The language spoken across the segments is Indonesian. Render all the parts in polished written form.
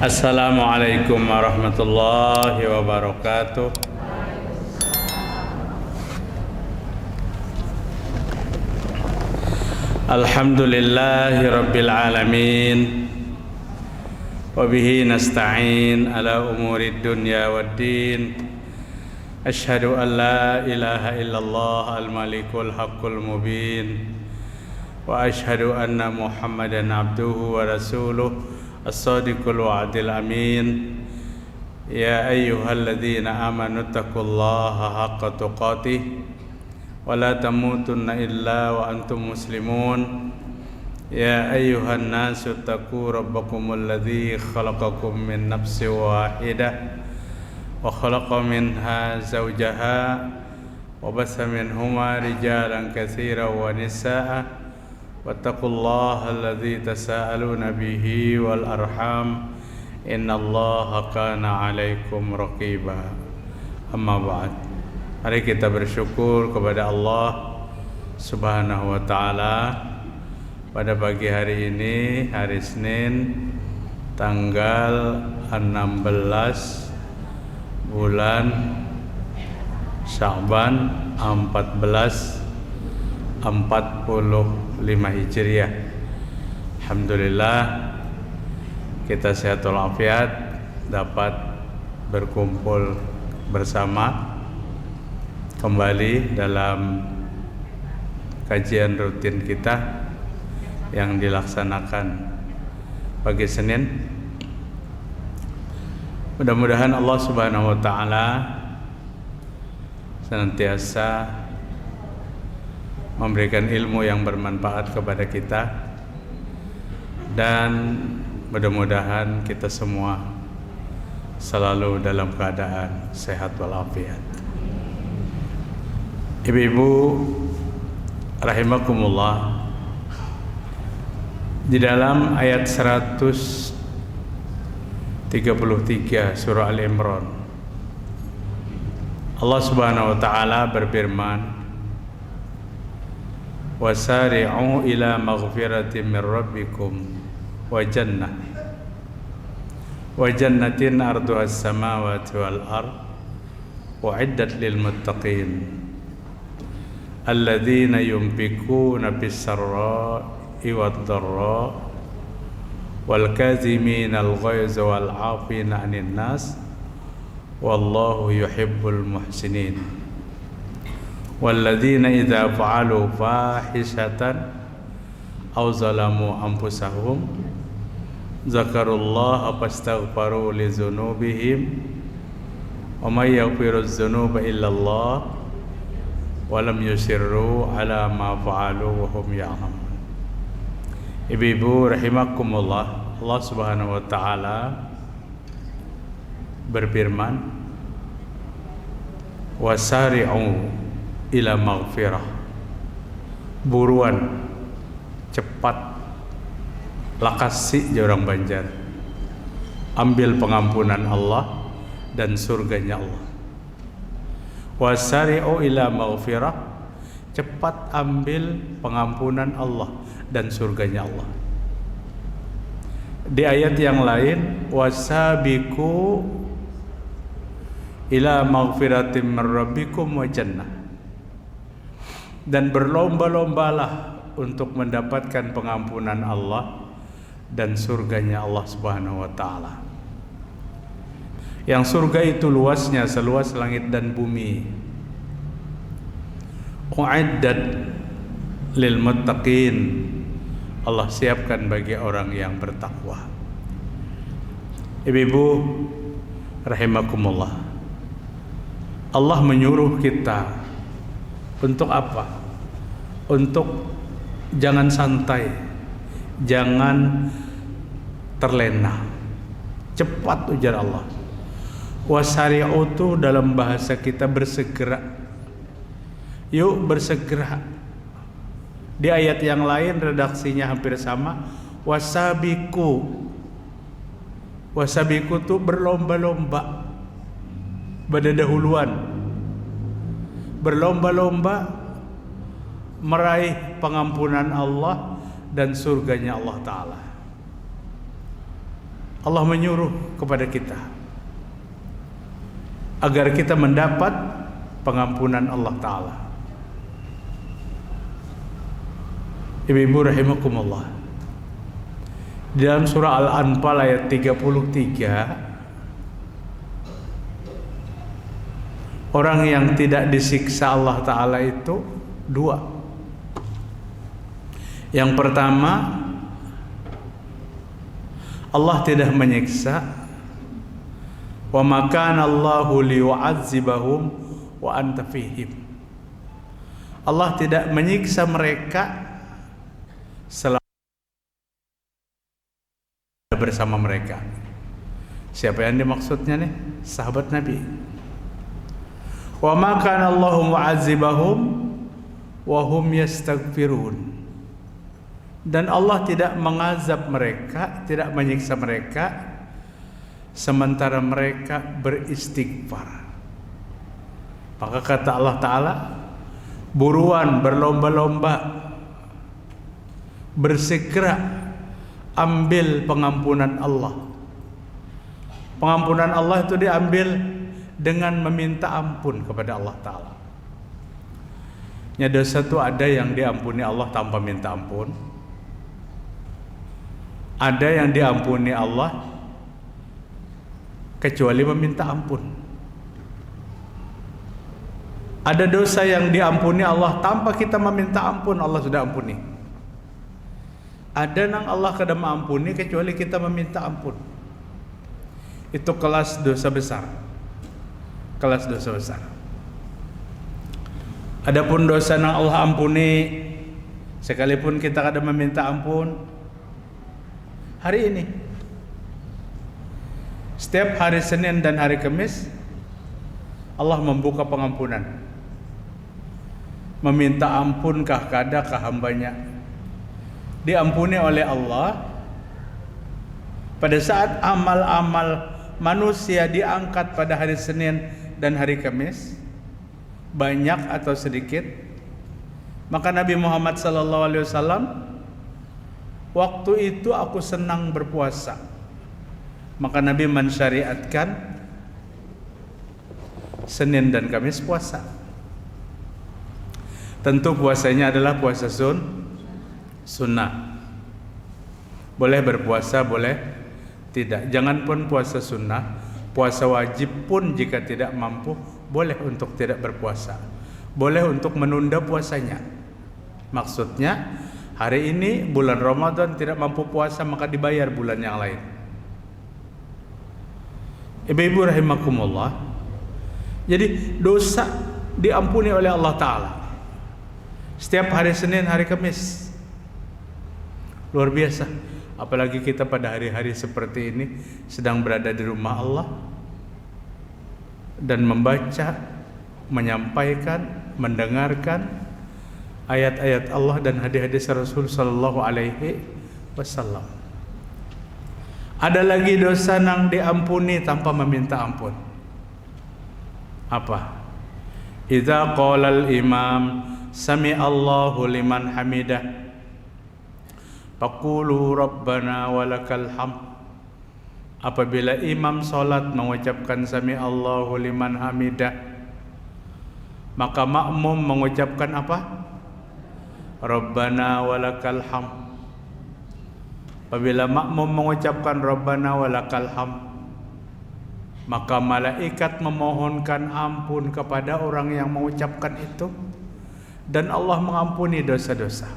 Assalamualaikum warahmatullahi wabarakatuh. Alhamdulillahi rabbil alamin. Wabihi nasta'in ala umurid dunya waddin. Ashhadu an la ilaha illallah al-malikul haqqul mubin. Wa ashhadu anna Muhammadan abduhu wa rasuluh as-sadiqul wa'dil amin. Ya ayyuhalladzina amanu taqullaha haqqa tuqatih wa la tamutunna illa wa antum muslimun. Ya ayyuhan nasu taqu rabbakumul ladzi khalaqakum min nafsin wahidah wa khalaqa minha zawjaha wa bassa minhuma rijalan katsiran wa nisaa'a wattaqullaha alladzi tasaaluna bihi wal arham innallaha kana 'alaikum raqiba. Amma ba'd. Mari kita bersyukur kepada Allah Subhanahu wa taala pada pagi hari ini, hari Senin tanggal 16 bulan Sya'ban 1445 Hijriah. Alhamdulillah kita sehat walafiat, dapat berkumpul bersama kembali dalam kajian rutin kita yang dilaksanakan pagi Senin. Mudah-mudahan Allah Subhanahu wa taala senantiasa memberikan ilmu yang bermanfaat kepada kita, dan mudah-mudahan kita semua selalu dalam keadaan sehat walafiat. Ibu-ibu rahimakumullah, di dalam ayat 133 surah Al-Imran, Allah Subhanahu wa taala berfirman, wasari'u ila maghfiratin min rabbikum wa jannatin arduha as-samawati wal ard u'iddat lil muttaqin alladzina yunfikuna fis sarra'i wad dharra wal kazimina al ghaiza wal 'afina 'anil nas wallahu yuhibbul muhsinin walladzina idza fa'alu fahishatan aw zalamu anfusahum zakarullaha fastaghfaru li dzunubihim wa may yaghfiruz dzunuba illallah wa lam yusirru ala ma fa'alu wa hum ya'lamun. Ibu-ibu rahimakumullah, Allah Subhanahu wa taala berfirman, wasari'u ila maghfirah, buruan, cepat, lakasi orang Banjar, ambil pengampunan Allah dan surganya Allah. Wasari'u ila maghfirah, cepat ambil pengampunan Allah dan surganya Allah. Di ayat yang lain, wasabiqu ila maghfiratin min rabbikum wa jannah, dan berlomba-lombalah untuk mendapatkan pengampunan Allah dan surganya Allah Subhanahu wa taala. Yang surga itu luasnya seluas langit dan bumi. U'iddat lil muttaqin, Allah siapkan bagi orang yang bertakwa. Ibu-ibu rahimakumullah, Allah menyuruh kita untuk apa? Untuk jangan santai, jangan terlena, cepat, ujar Allah. Wasari'u itu dalam bahasa kita bersegera. Yuk bersegera. Di ayat yang lain redaksinya hampir sama, wasabiku. Wasabiku itu berlomba-lomba, berdahuluan, berlomba-lomba meraih pengampunan Allah dan surganya Allah Ta'ala. Allah menyuruh kepada kita agar kita mendapat pengampunan Allah Ta'ala. Ibu-ibu rahimakumullah, di dalam surah Al-Anfal ayat 33, orang yang tidak disiksa Allah Ta'ala itu dua. Yang pertama, Allah tidak menyiksa, wa ma kana Allahu liyu'adzibahum wa anta fihim. Allah tidak menyiksa mereka selama bersama mereka. Siapa yang dimaksudnya nih? Sahabat Nabi. Wa ma kana Allahu mu'adzibahum wa hum yastaghfirun. Dan Allah tidak mengazab mereka, tidak menyiksa mereka sementara mereka beristighfar. Maka kata Allah Ta'ala, buruan, berlomba-lomba, bersegera ambil pengampunan Allah. Pengampunan Allah itu diambil dengan meminta ampun kepada Allah Ta'ala. Ya, dosa itu ada yang diampuni Allah tanpa minta ampun, ada yang diampuni Allah kecuali meminta ampun. Ada dosa yang diampuni Allah tanpa kita meminta ampun, Allah sudah ampuni. Ada yang Allah kada mengampuni kecuali kita meminta ampun. Itu kelas dosa besar. Kelas dosa besar. Adapun dosa yang Allah ampuni sekalipun kita kada meminta ampun, hari ini, setiap hari Senin dan hari Kamis, Allah membuka pengampunan, meminta ampunkah kada ke hambanya, diampuni oleh Allah. Pada saat amal-amal manusia diangkat pada hari Senin dan hari Kamis, banyak atau sedikit, maka Nabi Muhammad SAW, waktu itu aku senang berpuasa. Maka Nabi mensyariatkan Senin dan Kamis puasa. Tentu puasanya adalah puasa sunnah. Boleh berpuasa, boleh tidak. Jangan pun puasa sunnah, puasa wajib pun jika tidak mampu, boleh untuk tidak berpuasa. Boleh untuk menunda puasanya. Maksudnya, hari ini bulan Ramadan tidak mampu puasa, maka dibayar bulan yang lain. Ibu-ibu rahimakumullah, jadi dosa diampuni oleh Allah Ta'ala setiap hari Senin, hari Kamis. Luar biasa. Apalagi kita pada hari-hari seperti ini sedang berada di rumah Allah dan membaca, menyampaikan, mendengarkan ayat-ayat Allah dan hadis-hadis Rasul sallallahu alaihi wasallam. Ada lagi dosa yang diampuni tanpa meminta ampun. Apa? Idza qala al-imam sami Allahu liman hamidah faqulu rabbana walakal hamd. Apabila imam salat mengucapkan sami Allahu liman hamidah, maka makmum mengucapkan apa? Rabbana walakal hamd. Apabila makmum mengucapkan Rabbana walakal hamd, maka malaikat memohonkan ampun kepada orang yang mengucapkan itu, dan Allah mengampuni dosa-dosa.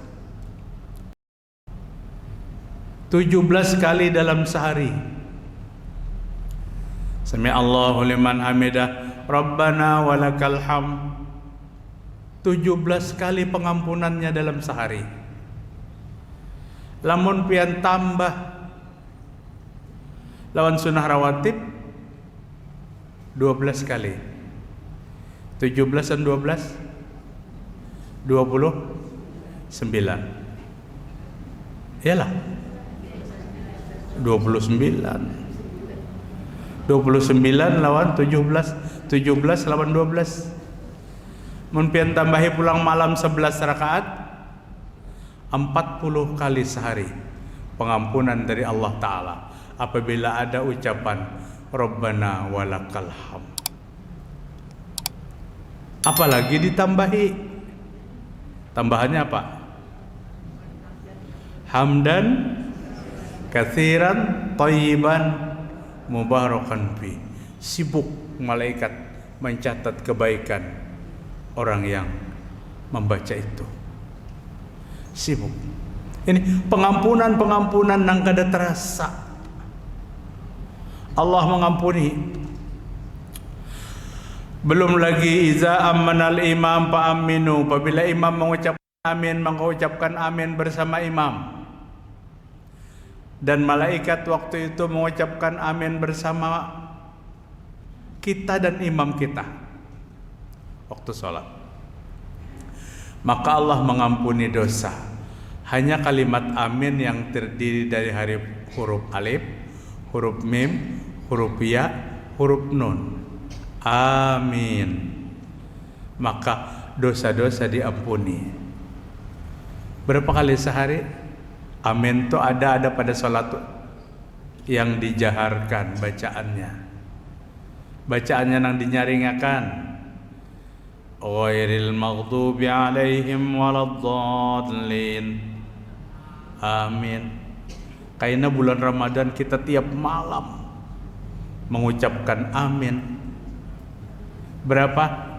17 kali dalam sehari. Sami Allahu liman hamidah, Rabbana walakal hamd. 17 kali pengampunannya dalam sehari. Lamun pian tambah lawan sunnah rawatib 12 kali. 17 dan 12 29. Iyalah 29 lawan 17 lawan 12. Mun pian tambahi pulang malam 11 rakaat, 40 kali sehari pengampunan dari Allah Ta'ala. apabila ada ucapan Rabbana walakal hamd. Apalagi ditambahi, tambahannya apa? Hamdan katsiran thayyiban mubarakan fi. Sibuk malaikat mencatat kebaikan orang yang membaca itu. Sibuk. Ini pengampunan nang kada terasa. Allah mengampuni. Belum lagi iza ammanal imam fa aminu. Apabila imam mengucapkan amin, mengucapkan amin bersama imam. Dan malaikat waktu itu mengucapkan amin bersama kita dan imam kita waktu sholat. Maka Allah mengampuni dosa. Hanya kalimat amin yang terdiri dari huruf alif, huruf mim, huruf ya, huruf nun. Amin. Maka dosa-dosa diampuni. Berapa kali sehari? Amin itu ada pada sholat yang dijaharkan bacaannya. Bacaannya yang dinyaringakan. Ghairil maghdubi alaihim waladdallin. Amin. Karena bulan Ramadan kita tiap malam mengucapkan amin. Berapa?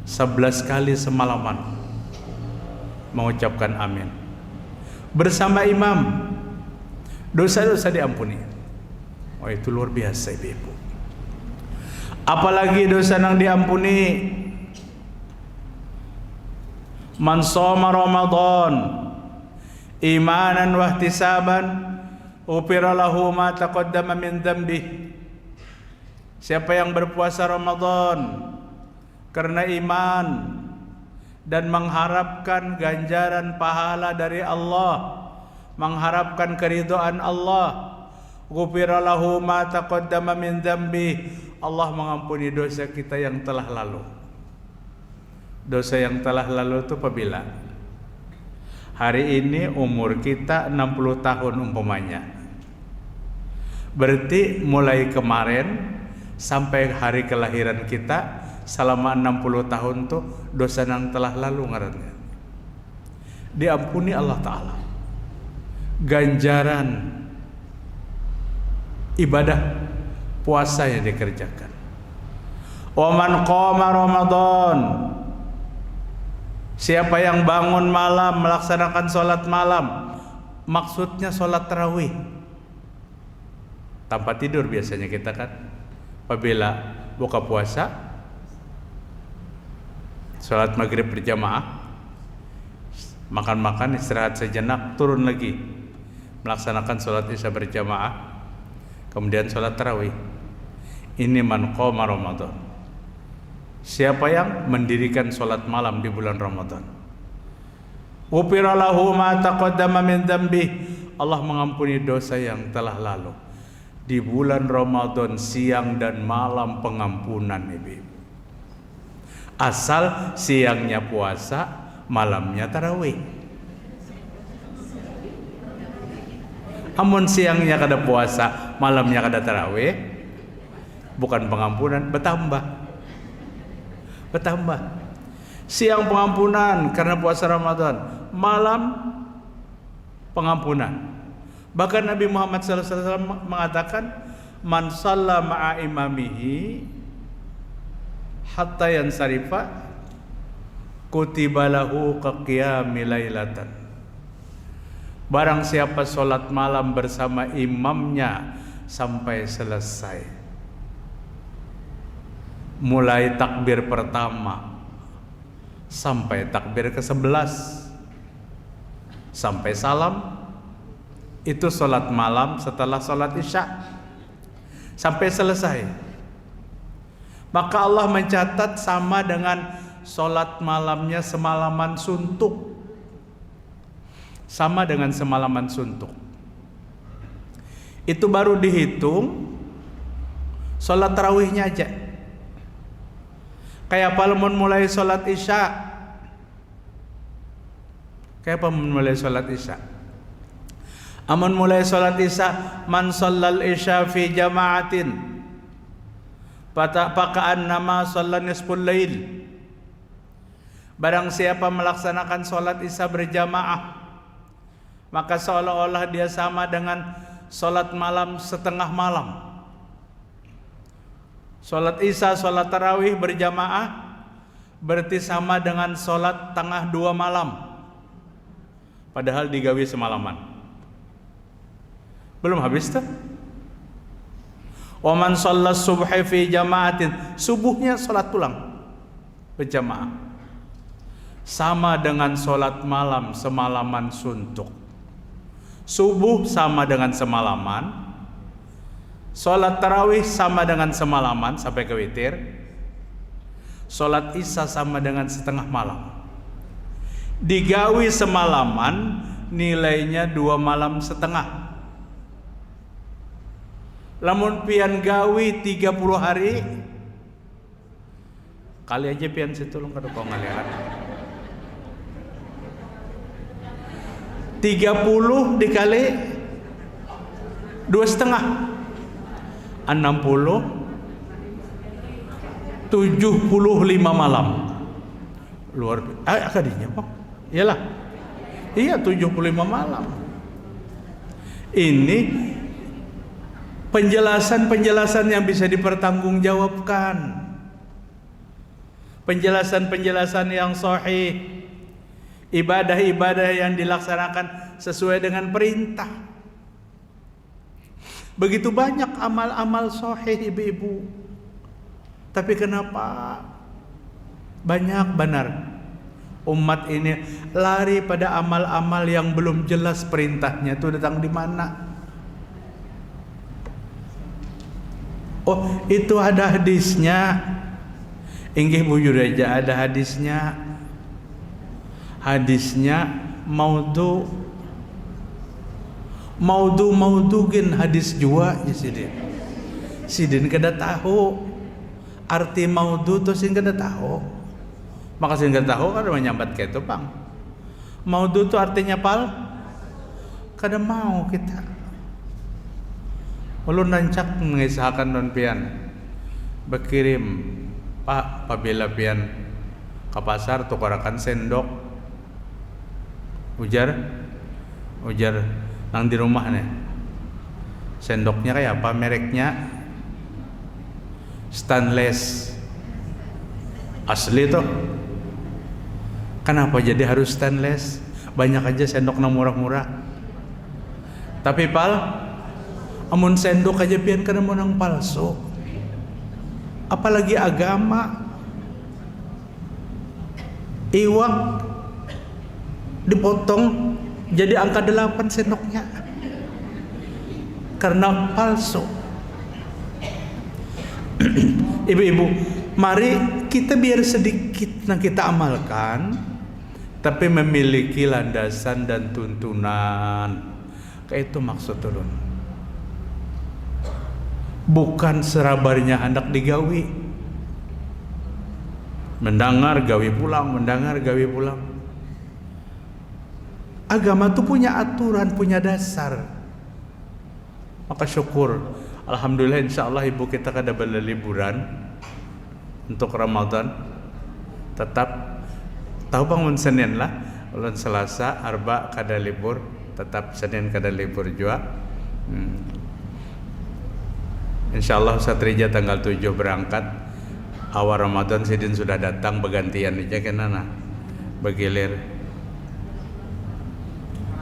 11 kali semalaman mengucapkan amin. Bersama imam, dosa-dosa diampuni. Oh, itu luar biasa ibu. Apalagi dosa yang diampuni. Man shoma Ramadan imanan wa ihtisaban ghufira lahu ma taqaddama min dhanbi. Siapa yang berpuasa Ramadan karena iman dan mengharapkan ganjaran pahala dari Allah, mengharapkan keridhaan Allah, ghufira lahu ma taqaddama min dhanbi. Allah mengampuni dosa kita yang telah lalu. Dosa yang telah lalu itu apabila hari ini umur kita 60 tahun umpamanya. Berarti mulai kemarin sampai hari kelahiran kita selama 60 tahun tuh dosa yang telah lalu ngarannya diampuni Allah Ta'ala. Ganjaran ibadah puasa yang dikerjakan. Wa man qama Ramadan, siapa yang bangun malam melaksanakan sholat malam, maksudnya sholat tarawih tanpa tidur biasanya kita kan. Apabila buka puasa, sholat maghrib berjamaah, makan-makan, istirahat sejenak, turun lagi melaksanakan sholat isya berjamaah, kemudian sholat tarawih. Ini man qoma Ramadan, siapa yang mendirikan sholat malam di bulan Ramadan. Ghufira lahu ma taqaddama min dhanbi. Allah mengampuni dosa yang telah lalu. Di bulan Ramadan siang dan malam pengampunan ibu. Asal siangnya puasa, malamnya tarawih. Amun siangnya kada puasa, malamnya kada tarawih, bukan pengampunan, bertambah. Siang pengampunan karena puasa Ramadan, malam pengampunan. Bahkan Nabi Muhammad SAW mengatakan, man shalla ma'a imamihi hatta yansarifa kutiba lahu kaqiyami lailatan. Barang siapa sholat malam bersama imamnya sampai selesai, mulai takbir pertama sampai takbir ke-11 sampai salam, itu sholat malam setelah sholat isya sampai selesai, maka Allah mencatat sama dengan sholat malamnya semalaman suntuk, sama dengan semalaman suntuk. Itu baru dihitung sholat tarawihnya aja. Kayak apa mulai sholat isya? Kayak apa mulai sholat isya? Amun mulai salat isya, man shallal isya fi jama'atin paka'an nama shalla nisful lail. Barang siapa melaksanakan salat isya berjamaah, maka seolah-olah dia sama dengan salat malam setengah malam. Salat isya, salat tarawih berjamaah berarti sama dengan salat tengah dua malam, padahal digawi semalaman. Belum habis tuh. Wa man shalla subhi fi jama'atin, subuhnya salat ulang berjamaah sama dengan salat malam semalaman suntuk. Subuh sama dengan semalaman, salat tarawih sama dengan semalaman sampai ke witir, salat isya sama dengan setengah malam. Digawi semalaman nilainya 2 malam setengah. Lamun pian gawi 30 hari, kali aja pian situlung kada kau ngalihat. 30 dikali 2,5, 60, 75 malam. Luar biasa kadinya, Pak. Iyalah. Iya, 75 malam. Ini penjelasan-penjelasan yang bisa dipertanggungjawabkan, penjelasan-penjelasan yang sahih, ibadah-ibadah yang dilaksanakan sesuai dengan perintah. Begitu banyak amal-amal sahih, ibu-ibu. Tapi kenapa banyak benar umat ini lari pada amal-amal yang belum jelas perintahnya itu datang di mana? Oh, itu ada hadisnya. Inggih bujur aja ada hadisnya. Hadisnya maudugin hadis jua ya sidin kada tahu arti maudu tuh sing kada tahu. Maka sing kada tahu kada menyambat kayak itu, Bang. Maudu tuh artinya kada mau kita. Ulun nancak mengisahkan non pian berkirim, Pak, apabila pian ke pasar tukarakan sendok, ujar nang di rumah nih, sendoknya kayak apa mereknya? Stainless asli tuh. Kenapa jadi harus stainless? Banyak aja sendok nang murah-murah. Tapi amun sendok aja pian kada mau nang palsu, apalagi agama. Iwak dipotong jadi angka 8 sendoknya karena palsu. Ibu-ibu, mari kita biar sedikit yang kita amalkan, tapi memiliki landasan dan tuntunan. Kayak itu maksud turun. Bukan serabarnya hendak digawi. Mendengar gawi pulang, mendengar gawi pulang. Agama itu punya aturan, punya dasar. Maka syukur, alhamdulillah, insyaallah ibu kita kada berliburan untuk Ramadan. Tetap tahu bangun Senin lah, ulun Selasa, Arba kada libur, tetap Senin kada libur juga. Insyaallah Satrija tanggal 7 berangkat. Awal Ramadan sidin sudah datang bergantian aja kenana bergilir.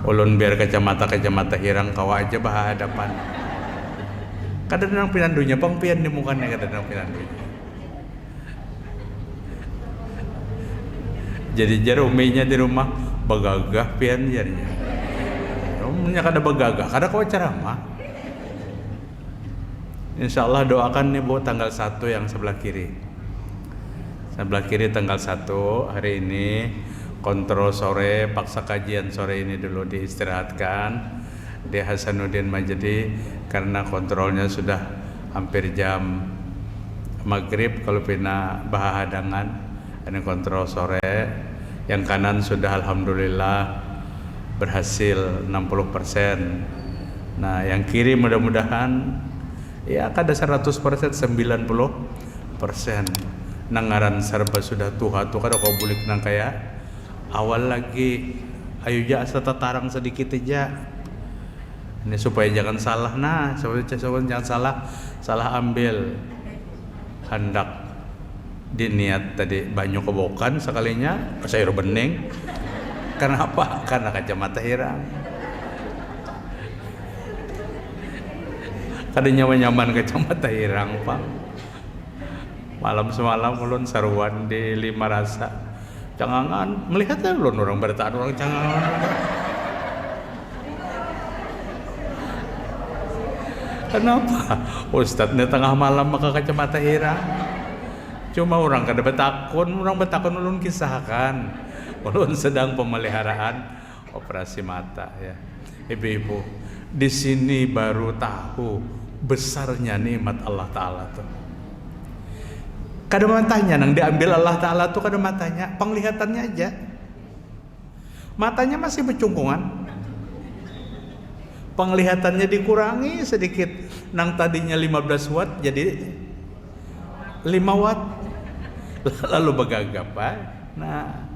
Ulun biar kacamata hirang kawa aja bah hadapan. Kadang-kadang pinandunya pang pian di mukanya kadang-kadang pinandunya. Jadi jar uminya di rumah bagagah pian jarnya. Umumnya kada bagagah, kada kawa ceramah. Insyaallah doakan nih Bu tanggal 1 yang sebelah kiri. Sebelah kiri tanggal 1 hari ini kontrol sore, paksa kajian sore ini dulu diistirahatkan di Hasanuddin Majdi karena kontrolnya sudah hampir jam maghrib. Kalau pina bahadangan ini kontrol sore. Yang kanan sudah alhamdulillah berhasil 60%. Nah yang kiri mudah-mudahan ya kada 100%, 90%. Nangaran serba sudah tuha tuh kada kau bulik nang kaya awal lagi. Ayo ja asa tatarang sedikit aja. Ini supaya jangan salah. Nah, supaya jangan salah ambil. Hendak diniat tadi banyak kebokan sekalinya sayur bening. Kenapa? Karena kacamata hirang. Kada nyaman kacamata hirang, Pak. Malam semalam ulun saruan di Lima Rasa. Cangangan melihatnya ulun orang bertahan orang cangangan. Kenapa? Ustadznya tengah malam maka kacamata hirang. Cuma orang kada betakun, ulun kisahkan. Ulun sedang pemeliharaan operasi mata ya. Ibu-ibu, di sini baru tahu besarnya nikmat Allah Ta'ala tuh. Kada matanya nang diambil Allah Ta'ala tuh kada matanya, penglihatannya aja. Matanya masih becungkungan. Penglihatannya dikurangi sedikit. Nang tadinya 15 watt jadi 5 watt. Lalu begagap, Pak. Nah,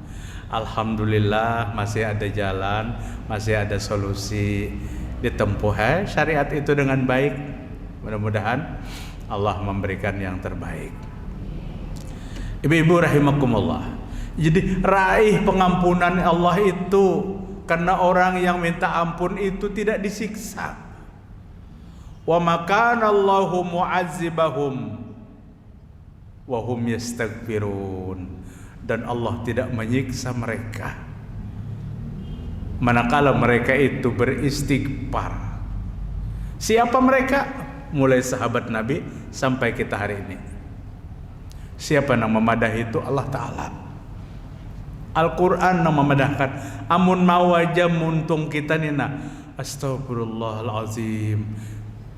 alhamdulillah masih ada jalan, masih ada solusi ditempuh syariat itu dengan baik. Mudah-mudahan Allah memberikan yang terbaik. Ibu-ibu rahimakumullah. Jadi raih pengampunan Allah itu karena orang yang minta ampun itu tidak disiksa. Wa makana Allahu mu'azzibahum wa hum yastaghfirun. Dan Allah tidak menyiksa mereka manakala mereka itu beristighfar. Siapa mereka? Mulai sahabat Nabi sampai kita hari ini. Siapa yang memadahi itu? Allah Ta'ala. Al-Quran yang memadahkan. Amun mau aja muntung kita nina, astagfirullahalazim,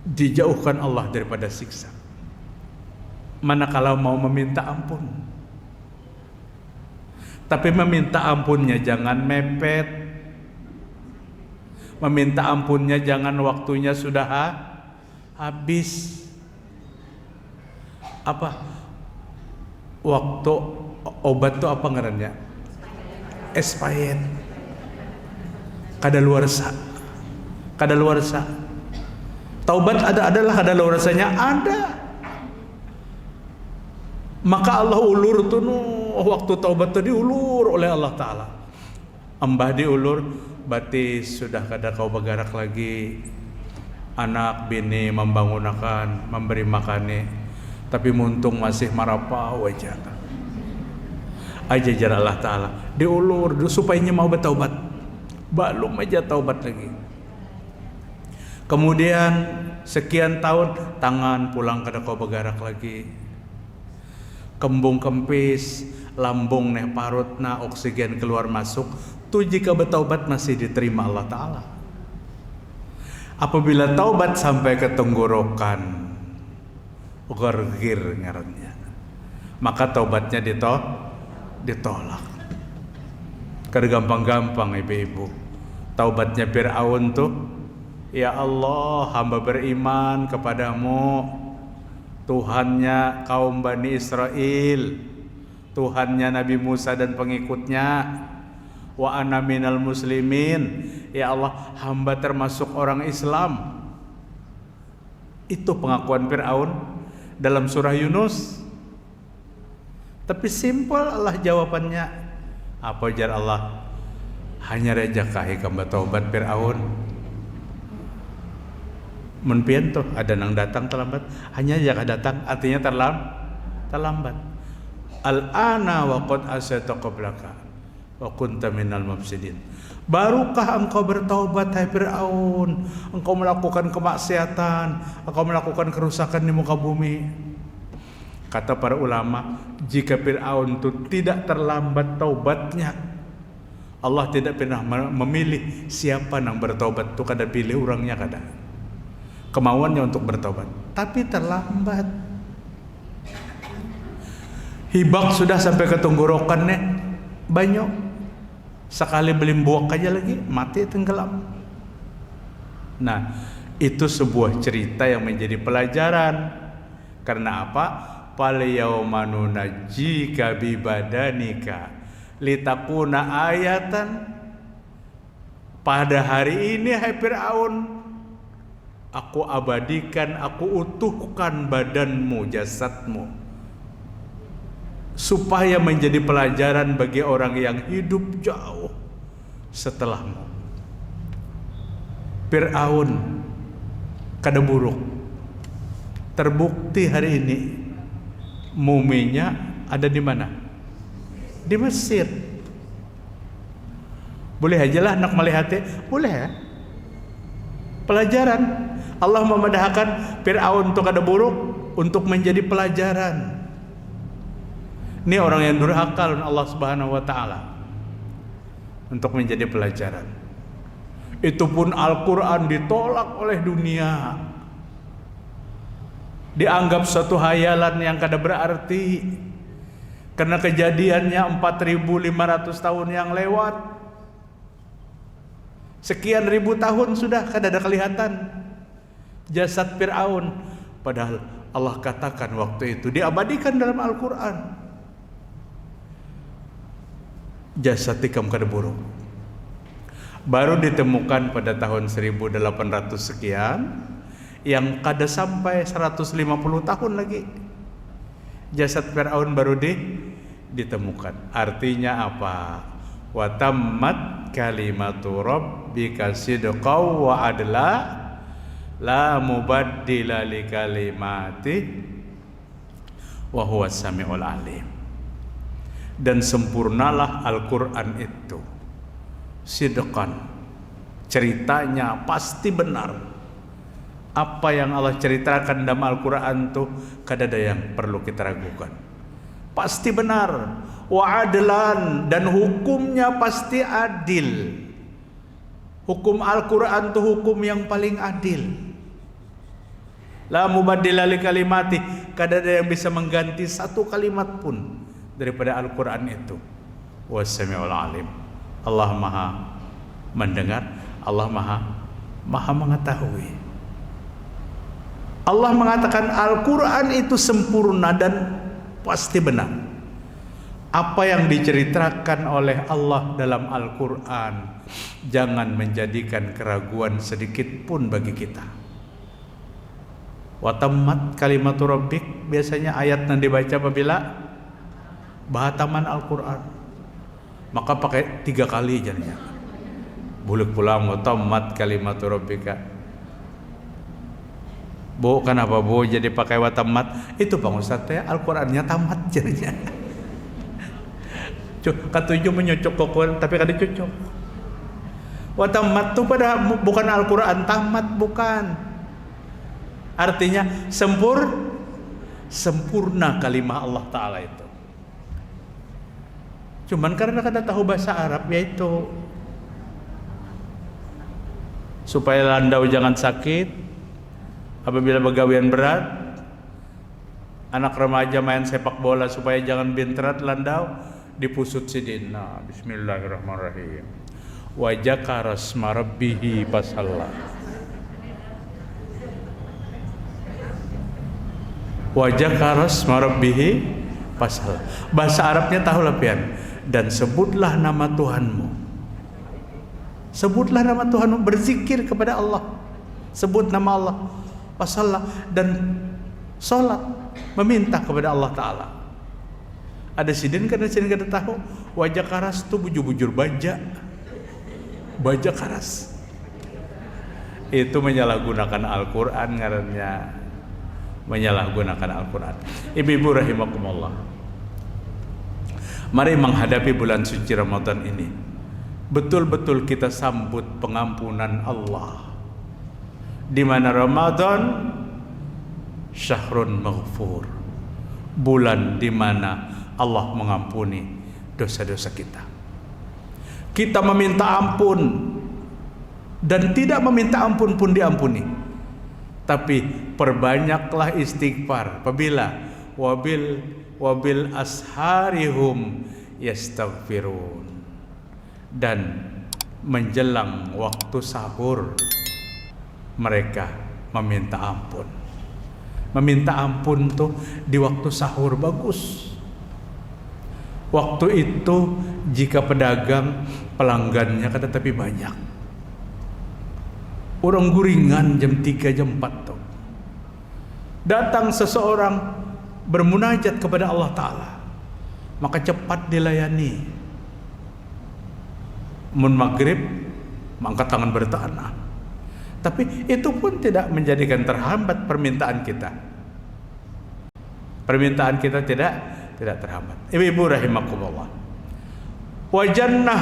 dijauhkan Allah daripada siksa. Manakala mau meminta ampun, tapi meminta ampunnya jangan mepet. Meminta ampunnya jangan waktunya sudah habis. Apa? Waktu obat tuh apa ngarannya? Expired. Kadaluarsa. Taubat adalah kadaluarsanya ada. Maka Allah ulur tuh waktu taubat tuh diulur oleh Allah Ta'ala. Embah diulur, berarti sudah kada kau bergerak lagi. Anak bini membangunakan, memberi makane, tapi muntung masih marapau aja. Ajajar Allah Ta'ala diulur supaya mau bertaubat. Belum aja taubat lagi. Kemudian sekian tahun tangan pulang kada kau bergerak lagi. Kembung kempis, lambung neh parut na oksigen keluar masuk. Tu jika bertaubat masih diterima Allah Ta'ala. Apabila taubat sampai ke tenggorokan, gergir ngarannya, maka taubatnya ditolak. Kada gampang-gampang ibu-ibu. Taubatnya Fir'aun tuh, ya Allah, hamba beriman kepadamu, Tuhannya kaum Bani Israel, Tuhannya Nabi Musa dan pengikutnya. Wa ana minal muslimin, ya Allah, hamba termasuk orang Islam. Itu pengakuan Fir'aun dalam surah Yunus. Tapi simpel Allah jawabannya. Apa jar Allah? Hanya rejakahi kamba taubat Fir'aun. Menpien tuh ada nang datang terlambat, hanya jaka datang artinya terlambat. Al-ana wa qad asata qablaka wa kunta minal mufsidin. Barukah engkau bertaubat hai Fir'aun? Engkau melakukan kemaksiatan, engkau melakukan kerusakan di muka bumi. Kata para ulama, jika Fir'aun itu tidak terlambat taubatnya, Allah tidak pernah memilih siapa yang bertaubat itu, kada pilih orangnya kada. Kemauannya untuk bertobat, tapi terlambat. Hibak sudah sampai ke tenggorokannya banyak. Sekali belimbuak aja lagi mati tenggelam. Nah, itu sebuah cerita yang menjadi pelajaran. Karena apa? Fal yauma nunajjika bi badanika litakuna ayatan. Pada hari ini hai Fir'aun, aku abadikan, aku utuhkan badanmu, jasadmu, supaya menjadi pelajaran bagi orang yang hidup jauh setelahmu. Fir'aun kada buruk, terbukti hari ini muminya ada di mana? Di Mesir. Boleh aja lah nak melihatnya, boleh ya. Pelajaran. Allah memedahkan Fir'aun untuk kada buruk untuk menjadi pelajaran. Ini orang yang durhaka Allah Subhanahu wa taala untuk menjadi pelajaran. Itu pun Al-Qur'an ditolak oleh dunia. Dianggap suatu hayalan yang kada berarti. Karena kejadiannya 4.500 tahun yang lewat. Sekian ribu tahun sudah kada ada kelihatan jasad Fir'aun. Padahal Allah katakan waktu itu diabadikan dalam Al-Qur'an. Jasad tikam kada buruk. Baru ditemukan pada tahun 1800 sekian, yang kada sampai 150 tahun lagi jasad Fir'aun baru ditemukan. Artinya apa? Wa tammat kalimatu rabbika sidqan wa adla la mubaddila li kalimati wa huwas samiul alim. Dan sempurnalah Al-Qur'an itu sidqan, ceritanya pasti benar. Apa yang Allah ceritakan dalam Al-Qur'an itu kada ada yang perlu kita ragukan, pasti benar. Wa adlan, dan hukumnya pasti adil. Hukum Al-Qur'an itu hukum yang paling adil. La mubaddila li kalimati, kada ada yang bisa mengganti satu kalimat pun daripada Al-Qur'an itu. Was-sami'ul alim. Allah Maha mendengar, Allah Maha mengetahui. Allah mengatakan Al-Qur'an itu sempurna dan pasti benar. Apa yang diceritakan oleh Allah dalam Al-Qur'an jangan menjadikan keraguan sedikit pun bagi kita. Wa tammat kalimatu rabbik, biasanya ayat yang dibaca apabila bahataman Al-Qur'an, maka pakai 3 kali jadinya. Boleh pulang wa tammat kalimatu rabbika. Bu, kenapa Bu jadi pakai wa tammat? Itu Bang Ustaz ya, Al-Qur'annya tamat jadinya. Ketujuh menyocok kokon tapi kada cocok. Wa tammat itu pada bukan Al-Qur'an tamat, bukan. Artinya sempurna kalimah Allah Ta'ala itu. Cuman karena kada tahu bahasa Arab, yaitu supaya landau jangan sakit apabila begawian berat, anak remaja main sepak bola supaya jangan bintrat landau, dipusut sidin. Nah, bismillahirrahmanirrahim. Wa jakara asma rabbih fasalla. Wa jakara asma rabbih fasalla. Bahasa Arabnya tahu lah pian. Dan sebutlah nama Tuhanmu. Sebutlah nama Tuhanmu, berzikir kepada Allah. Sebut nama Allah. Fasalla, dan salat, meminta kepada Allah Ta'ala. Ada sidin kada tahu wajah karas tu bujur-bujur baja karas. Itu menyalahgunakan Al-Qur'an ngarannya. Menyalahgunakan Al-Qur'an. Ibu-ibu rahimakumullah. Mari menghadapi bulan suci Ramadan ini. Betul-betul kita sambut pengampunan Allah. Di mana Ramadan syahrun maghfur. Bulan di mana Allah mengampuni dosa-dosa kita. Kita meminta ampun dan tidak meminta ampun pun diampuni. Tapi perbanyaklah istighfar. Apabila wabil asharihum yastaghfirun. dan menjelang waktu sahur mereka meminta ampun. Meminta ampun tuh di waktu sahur bagus. Waktu itu jika pedagang pelanggannya kan tetapi banyak, orang guringan jam 3 jam 4 tuh, datang seseorang bermunajat kepada Allah Ta'ala, maka cepat dilayani. Mun maghrib mengangkat tangan bertanah. Tapi itu pun tidak menjadikan terhambat permintaan kita. Permintaan kita tidak terhambat. Ibu-ibu rahimakumullah. Wa jannah,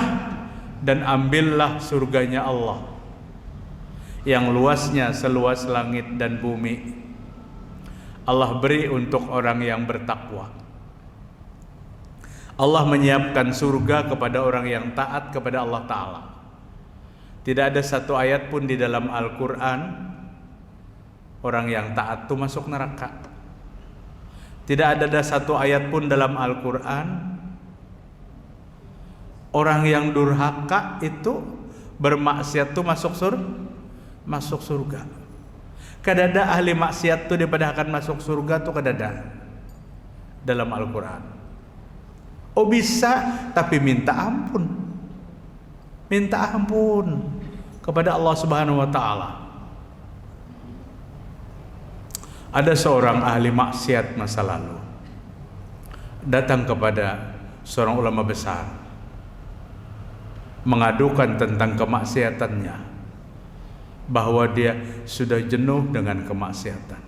dan ambillah surganya Allah yang luasnya seluas langit dan bumi. Allah beri untuk orang yang bertakwa. Allah menyiapkan surga kepada orang yang taat kepada Allah Ta'ala. Tidak ada satu ayat pun di dalam Al-Quran orang yang taat itu masuk neraka. Tidak ada satu ayat pun dalam Al-Quran orang yang durhaka itu bermaksiat itu masuk surga. Kadada ahli maksiat itu daripada akan masuk surga tuh kadada dalam Al-Quran. Oh bisa, tapi minta ampun. Minta ampun kepada Allah Subhanahu wa Ta'ala. Ada seorang ahli maksiat masa lalu datang kepada seorang ulama besar, mengadukan tentang kemaksiatannya, bahwa dia sudah jenuh dengan kemaksiatan,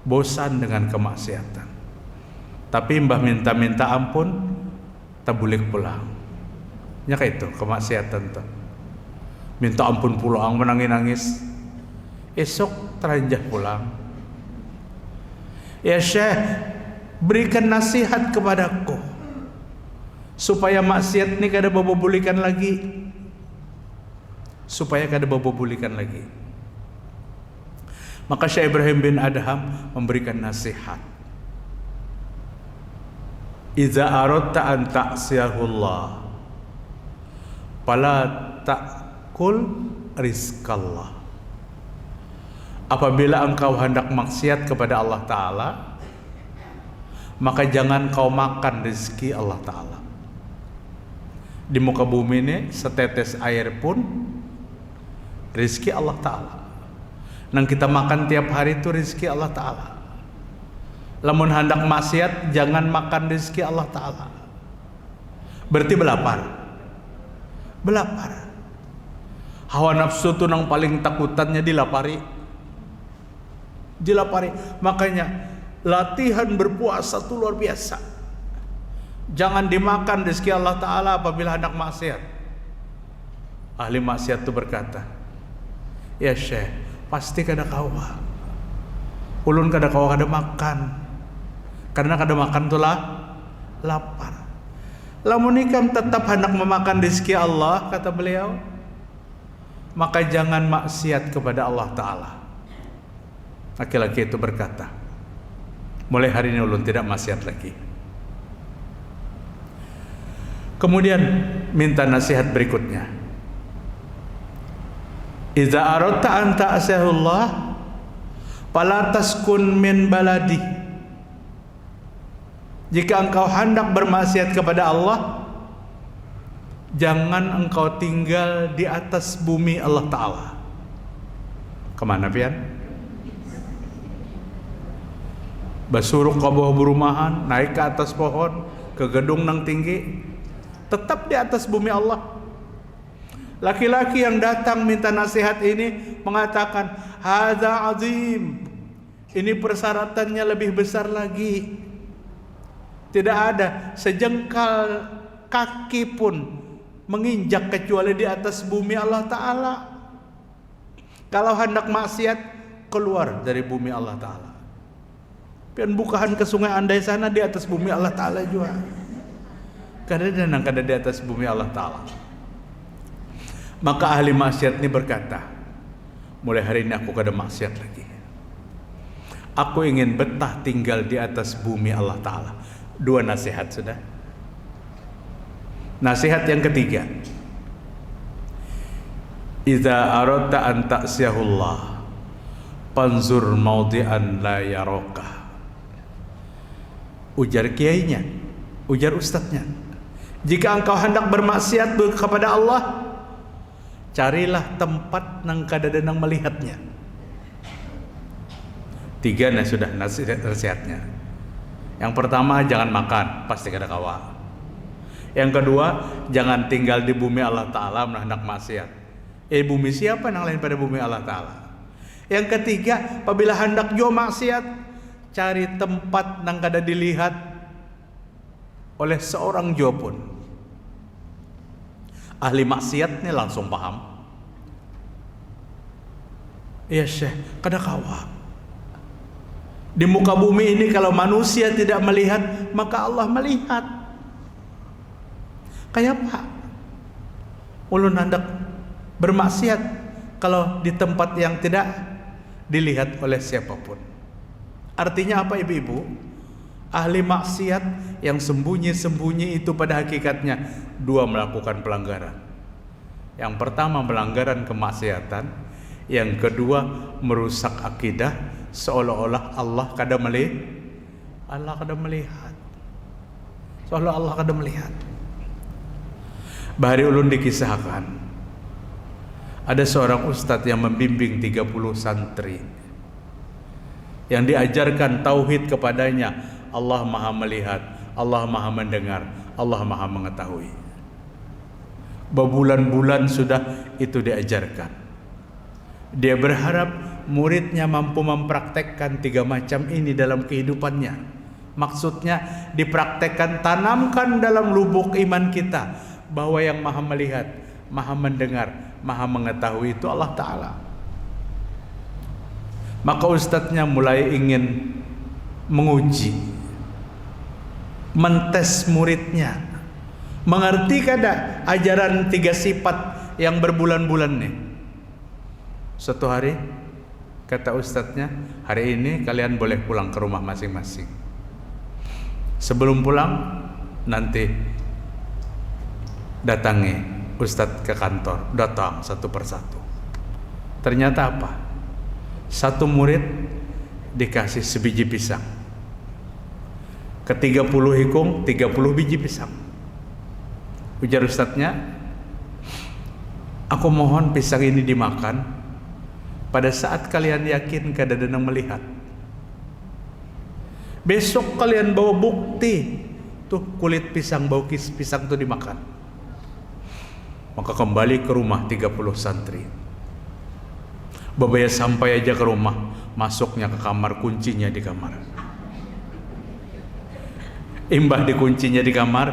bosan dengan kemaksiatan. Tapi mbah minta ampun, tabulik pulang. Ya kayak itu kemaksiatan tuh. Minta ampun pulang menangis-nangis. Esok teranjah pulang. Ya Syekh, berikan nasihat kepadaku supaya maksiat ini kada bobobulikan lagi. Supaya kada bobobulikan lagi. Maka Syekh Ibrahim bin Adham memberikan nasihat. Iza aradta an ta'siyahullah fala ta'kul rizqallah. Apabila engkau hendak maksiat kepada Allah Ta'ala, maka jangan kau makan rezeki Allah Ta'ala. Di muka bumi ini setetes air pun rezeki Allah Ta'ala. Nang kita makan tiap hari itu rezeki Allah Ta'ala. Lamun hendak maksiat jangan makan rezeki Allah Ta'ala. Berarti belapar. Hawa nafsu itu nang paling takutannya dilapari. Makanya latihan berpuasa itu luar biasa. Jangan dimakan rezeki Allah Ta'ala apabila hendak maksiat. Ahli maksiat itu berkata, ya Syekh, pasti kada kawa. Ulun kada kawa kada makan. Karena kada makan tuh lapar. Lamun ikam tetap hendak memakan rezeki Allah, kata beliau, maka jangan maksiat kepada Allah Ta'ala. Laki-laki itu berkata, mulai hari ini ulun tidak maksiat lagi. Kemudian minta nasihat berikutnya. Iza aradta an ta'siyahullah fala taskun min baladi. Jika engkau hendak bermaksiat kepada Allah, jangan engkau tinggal di atas bumi Allah Ta'ala. Kemana pian? Basuruk ke bawah berumahan, naik ke atas pohon, ke gedung nang tinggi, tetap di atas bumi Allah. Laki-laki yang datang minta nasihat ini mengatakan, hadza azim. Ini persyaratannya lebih besar lagi. Tidak ada sejengkal kaki pun menginjak kecuali di atas bumi Allah Ta'ala. Kalau hendak maksiat, keluar dari bumi Allah Ta'ala. Pian bukahan ke sungai Andai sana di atas bumi Allah Ta'ala juga. Kadang-kadang kada di atas bumi Allah Ta'ala. Maka ahli maksiat ini berkata, mulai hari ini aku kada maksiat lagi. Aku ingin betah tinggal di atas bumi Allah Ta'ala. 2 nasihat sudah. Nasihat yang ketiga, Idza aradta an ta'siyahullah panzur maudi'an la yaraka. Ujar kiainya, ujar ustadznya, jika engkau hendak bermaksiat kepada Allah, carilah tempat nang kadadang melihatnya. 3 nah sudah nasihatnya. Yang pertama, jangan makan, pasti kada kawa. Yang kedua, jangan tinggal di bumi Allah Ta'ala hendak maksiat. Bumi siapa yang lain pada bumi Allah Ta'ala? Yang ketiga, apabila hendak jo maksiat, cari tempat nang kada dilihat oleh seorang jo pun. Ahli maksiat nih langsung paham. Ya Syekh, kada kawa. Di muka bumi ini kalau manusia tidak melihat, maka Allah melihat. Kayak apa? Ulun hendak bermaksiat kalau di tempat yang tidak dilihat oleh siapapun. Artinya apa ibu-ibu? Ahli maksiat yang sembunyi-sembunyi itu pada hakikatnya 2 melakukan pelanggaran. Yang pertama pelanggaran kemaksiatan, yang kedua merusak akidah seolah-olah Allah kada melihat. Seolah Allah kada melihat. Bahari ulun dikisahkan, ada seorang ustadz yang membimbing 30 santri, yang diajarkan tauhid kepadanya, Allah Maha melihat, Allah Maha mendengar, Allah Maha mengetahui. Berbulan-bulan sudah itu diajarkan. Dia berharap muridnya mampu mempraktekkan 3 macam ini dalam kehidupannya. Maksudnya dipraktekkan, tanamkan dalam lubuk iman kita bahwa yang Maha melihat, Maha mendengar, Maha mengetahui itu Allah Ta'ala. Maka ustadznya mulai ingin menguji, mentes muridnya, mengerti kada ajaran 3 sifat yang berbulan-bulan nih. Suatu hari kata ustadznya, hari ini kalian boleh pulang ke rumah masing-masing. Sebelum pulang nanti datangi ustadz ke kantor. Datang satu persatu. Ternyata apa? Satu murid dikasih sebiji pisang. Ke 30 hikung 30 biji pisang. Ujar ustadznya, aku mohon pisang ini dimakan pada saat kalian yakin kadang-kadang melihat. Besok kalian bawa bukti tuh kulit pisang, bau pisang tuh dimakan. Maka kembali ke rumah 30 santri. Babaya sampai aja ke rumah, masuknya ke kamar, kuncinya di kamar. Imbah dikuncinya di kamar,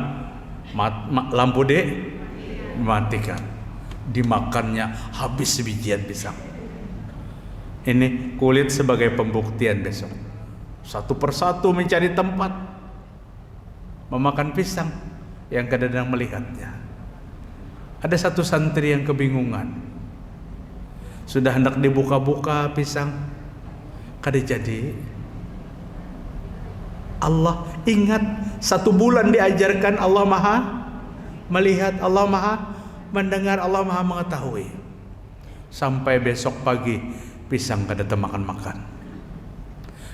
lampu matikan. Dimakannya habis sebijian pisang. Ini kulit sebagai pembuktian besok. Satu persatu mencari tempat memakan pisang yang kadang-kadang melihatnya. Ada satu santri yang kebingungan. Sudah hendak dibuka-buka pisang, kada jadi. Allah ingat 1 bulan diajarkan Allah Maha melihat, Allah Maha mendengar, Allah Maha mengetahui. Sampai besok pagi pisang kada makan-makan.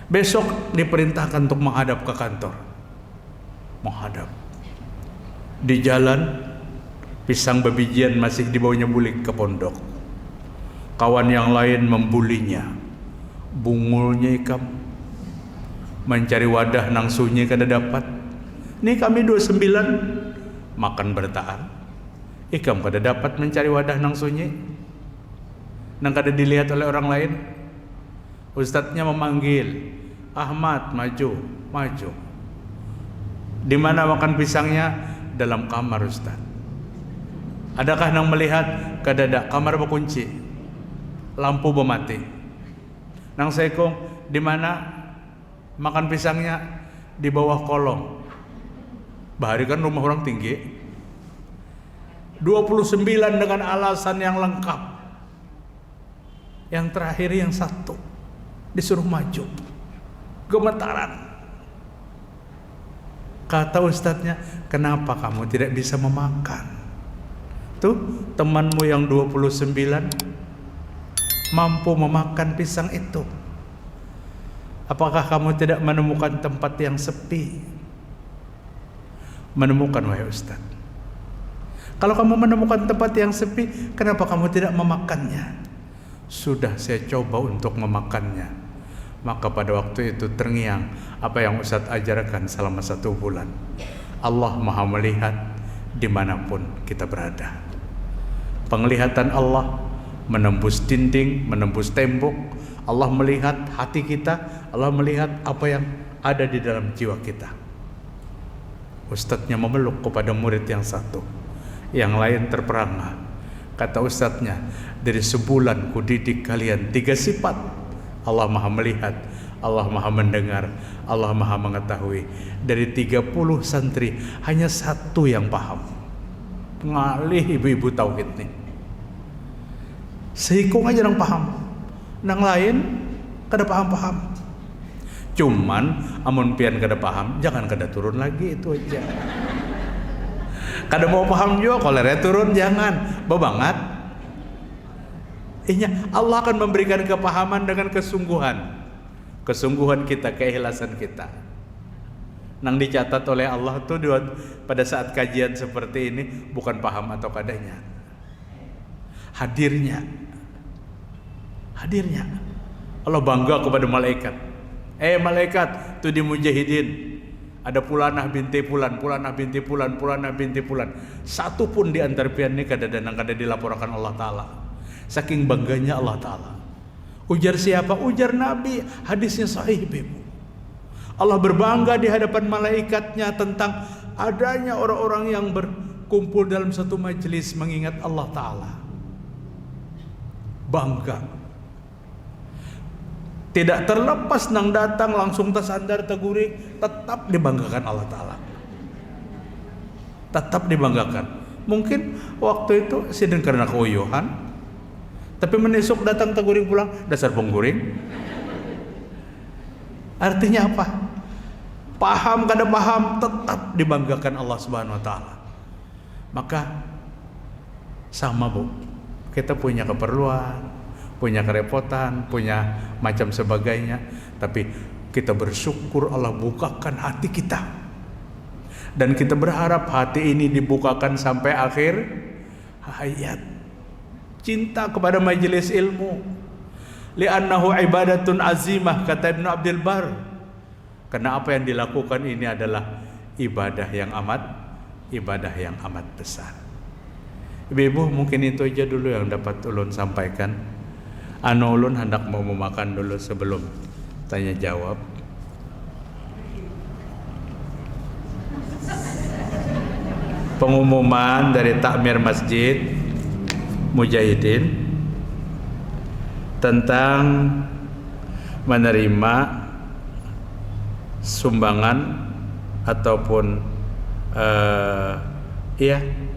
Besok diperintahkan untuk menghadap ke kantor. Menghadap. Di jalan pisang bebijian masih dibawanya bulik ke pondok. Kawan yang lain membulinya. Bungulnya ikam. Mencari wadah nang sunyi kada dapat. Nih kami 29 makan bertaan. Ikam kada dapat mencari wadah nang sunyi. Nang kada dilihat oleh orang lain. Ustadznya memanggil, Ahmad maju, maju. Di mana makan pisangnya? Dalam kamar Ustaz. Adakah nang melihat? Kada ada, kamar berkunci. Lampu bermati. Nang sekong, di mana makan pisangnya? Di bawah kolong. Bahari kan rumah orang tinggi. 29 dengan alasan yang lengkap. Yang terakhir yang satu disuruh maju. Gemetaran. Kata ustadznya, kenapa kamu tidak bisa memakan? Tuh temanmu yang 29 mampu memakan pisang itu. Apakah kamu tidak menemukan tempat yang sepi? Menemukan, wahai Ustaz. Kalau kamu menemukan tempat yang sepi, kenapa kamu tidak memakannya? Sudah saya coba untuk memakannya. Maka pada waktu itu terngiang apa yang Ustaz ajarkan selama 1 bulan. Allah Maha melihat dimanapun kita berada. Penglihatan Allah menembus dinding, menembus tembok. Allah melihat hati kita, Allah melihat apa yang ada di dalam jiwa kita. Ustadznya memeluk kepada murid yang satu, yang lain terperangah. Kata ustadznya, dari sebulan ku didik kalian 3 sifat. Allah Maha melihat, Allah Maha mendengar, Allah Maha mengetahui. Dari 30 santri hanya 1 yang paham. Ngalih ibu-ibu tauhid nih. Sehikung aja yang paham. Nang lain kada paham-paham. Cuman amun pian kada paham, jangan kada turun lagi, itu aja. Kada mau paham juga, kalau turun jangan. Bebangat. Allah akan memberikan kepahaman dengan kesungguhan. Kesungguhan kita, keikhlasan kita. Nang dicatat oleh Allah tuh pada saat kajian seperti ini bukan paham atau kadanya. Hadirnya. Allah bangga kepada malaikat. Malaikat, tuh di mujahidin ada Pulanah binti Pulan, Pulanah binti Pulan, Pulanah binti Pulan. Satu pun di antara pian ini kada dilaporkan Allah Ta'ala. Saking bangganya Allah Ta'ala. Ujar siapa? Ujar Nabi. Hadisnya sahih, Ibu. Allah berbangga di hadapan malaikatnya tentang adanya orang-orang yang berkumpul dalam satu majelis mengingat Allah Ta'ala. Bangga. Tidak terlepas nang datang langsung tersandar teguring, tetap dibanggakan Allah Ta'ala. Tetap dibanggakan. Mungkin waktu itu sidang karena keuyuhan, tapi menisuk datang teguring pulang, dasar pengguring. Artinya apa? Paham kada paham, tetap dibanggakan Allah Subhanahu wa Ta'ala. Maka sama, Bu, kita punya keperluan, punya kerepotan, punya macam sebagainya, tapi kita bersyukur Allah bukakan hati kita, dan kita berharap hati ini dibukakan sampai akhir hayat. Cinta kepada majelis ilmu, li'annahu ibadatun azimah, kata Ibnu Abdul Bar. Karena apa yang dilakukan ini adalah ibadah yang amat besar. Ibu-ibu, mungkin itu aja dulu yang dapat ulun sampaikan. Ulun hendak mau memakan dulu sebelum tanya jawab. Pengumuman dari takmir masjid Mujahidin tentang menerima sumbangan ataupun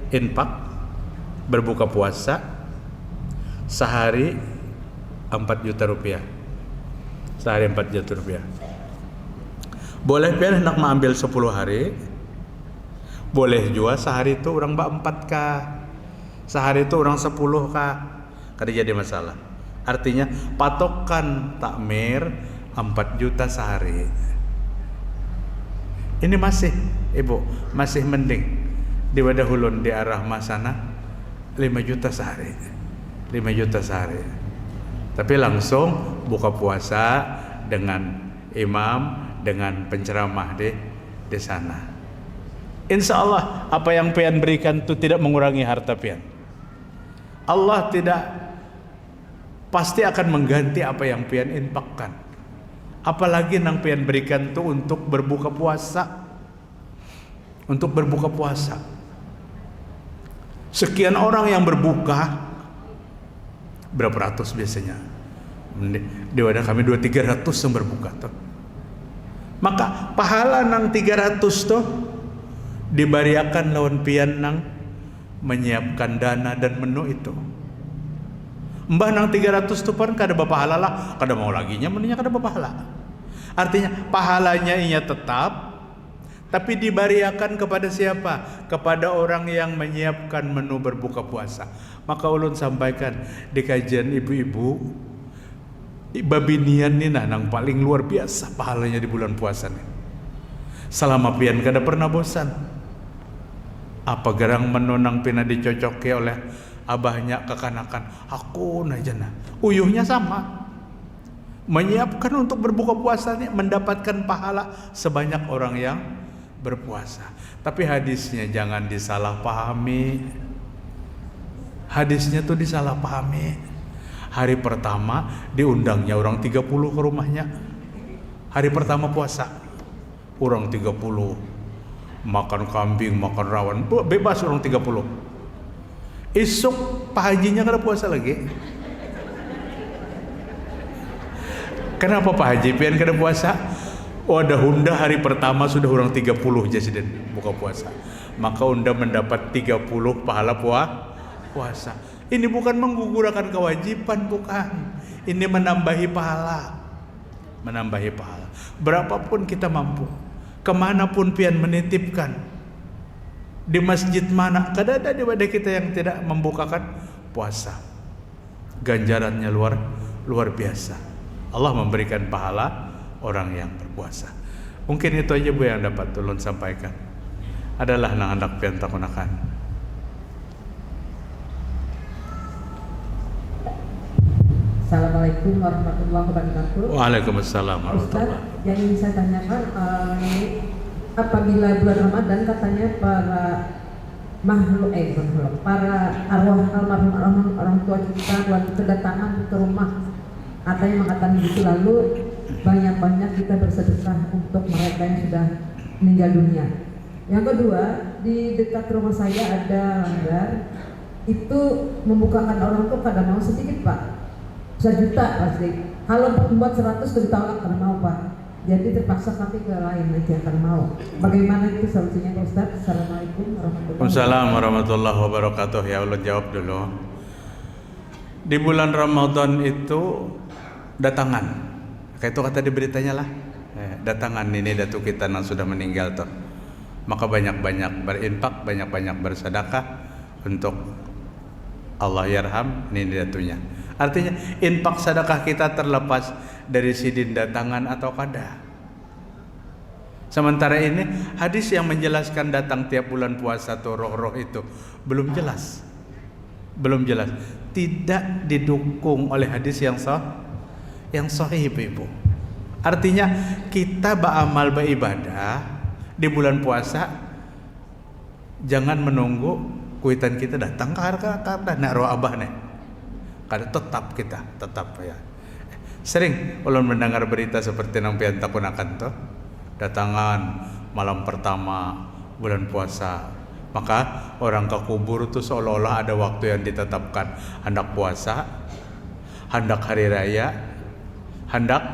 infak berbuka puasa sehari 4 juta rupiah. Sehari 4 juta rupiah. Boleh pian hendak mengambil 10 hari. Boleh juga sehari itu orang 4 kah, sehari itu orang 10 kah, kada jadi masalah. Artinya patokan takmir 4 juta sehari. Ini masih, Ibu, masih mending di Wadahulun di arah Masana 5 juta sehari. 5 juta sehari. Tapi langsung buka puasa dengan imam, dengan penceramah di sana. Insya Allah apa yang pian berikan itu tidak mengurangi harta pian. Allah tidak pasti akan mengganti apa yang pian infakkan. Apalagi nang pian berikan itu untuk berbuka puasa. Untuk berbuka puasa. Sekian orang yang berbuka, berapa ratus biasanya? Di wadah kami 200-300 yang berbuka tuh. Maka pahala nang 300 tuh dibariakan lawan pian nang menyiapkan dana dan menu itu. Mbah nang 300 tuh pun kada berpahala lah, kada mau laginya menunya kada berpahala. Artinya pahalanya inya tetap, Tapi dibariakan kepada siapa? Kepada orang yang menyiapkan menu berbuka puasa. Maka ulun sampaikan di kajian ibu-ibu, babinian ni nang paling luar biasa pahalanya di bulan puasa nih. Selama pian kada pernah bosan. Apa gerang menonang pina dicocoki oleh abahnya kekanakan. Aku najana. Uyuhnya sama. Menyiapkan untuk berbuka puasa nih, mendapatkan pahala sebanyak orang yang berpuasa. Tapi hadisnya jangan disalahpahami. Hadisnya tuh disalahpahami. Hari pertama diundangnya orang 30 ke rumahnya. Hari pertama puasa orang 30. Makan kambing, makan rawan, bebas orang 30. Esok Pak Hajinya kada puasa lagi. Kenapa Pak Haji pian kada puasa? Oh, ada Unda hari pertama sudah orang 30 jasiden buka puasa. Maka Unda mendapat 30 pahala puasa. Ini bukan menggugurkan kewajiban, bukan. Ini menambahi pahala. Menambahi pahala. Berapapun kita mampu, kemanapun pian menitipkan, di masjid mana, kada ada di wadah kita yang tidak membukakan puasa. Ganjarannya luar biasa. Allah memberikan pahala orang yang berpuasa. Mungkin itu aja Bu yang dapat ulun sampaikan. Adalah nang hendak pian takunakan. Assalamualaikum warahmatullahi wabarakatuh. Waalaikumsalam Ustaz, warahmatullahi. yang ingin saya tanyakan, apabila bulan Ramadan katanya para para arwah almarhum orang tua kita waktu kedatangan ke rumah, katanya mengatakan begitu, lalu banyak-banyak kita bersedekah untuk mereka yang sudah meninggal dunia. Yang kedua, di dekat rumah saya ada langgar, itu membukakan orang tuh kadang mau sedikit Pak, 1 juta pasti. Kalau membuat 100 ditolak karena mau Pak. Jadi terpaksa kami ke lain aja karena mau. Bagaimana itu solusinya Pak Ustaz? Assalamualaikum warahmatullahi wabarakatuh. Ya Allah, jawab dulu. Di bulan Ramadan itu datangan, kayak itu kata di beritanya lah, datangan ini datu kita yang sudah meninggal tuh. Maka banyak-banyak berinfak, banyak-banyak bersedekah untuk Allah yarham ini datunya. Artinya infak sedekah kita terlepas dari sidin datangan atau kada. Sementara ini hadis yang menjelaskan datang tiap bulan puasa atau roh-roh itu belum jelas. Tidak didukung oleh hadis yang sahih Ibu. Artinya kita beramal beribadah di bulan puasa, jangan menunggu kuitan kita datang karena nak roh abah nih. Kada tetap ya. Sering ulun mendengar berita seperti nang pian takunakan tuh, datangan malam pertama bulan puasa. Maka orang ke kubur itu seolah-olah ada waktu yang ditetapkan, hendak puasa, hendak hari raya, hendak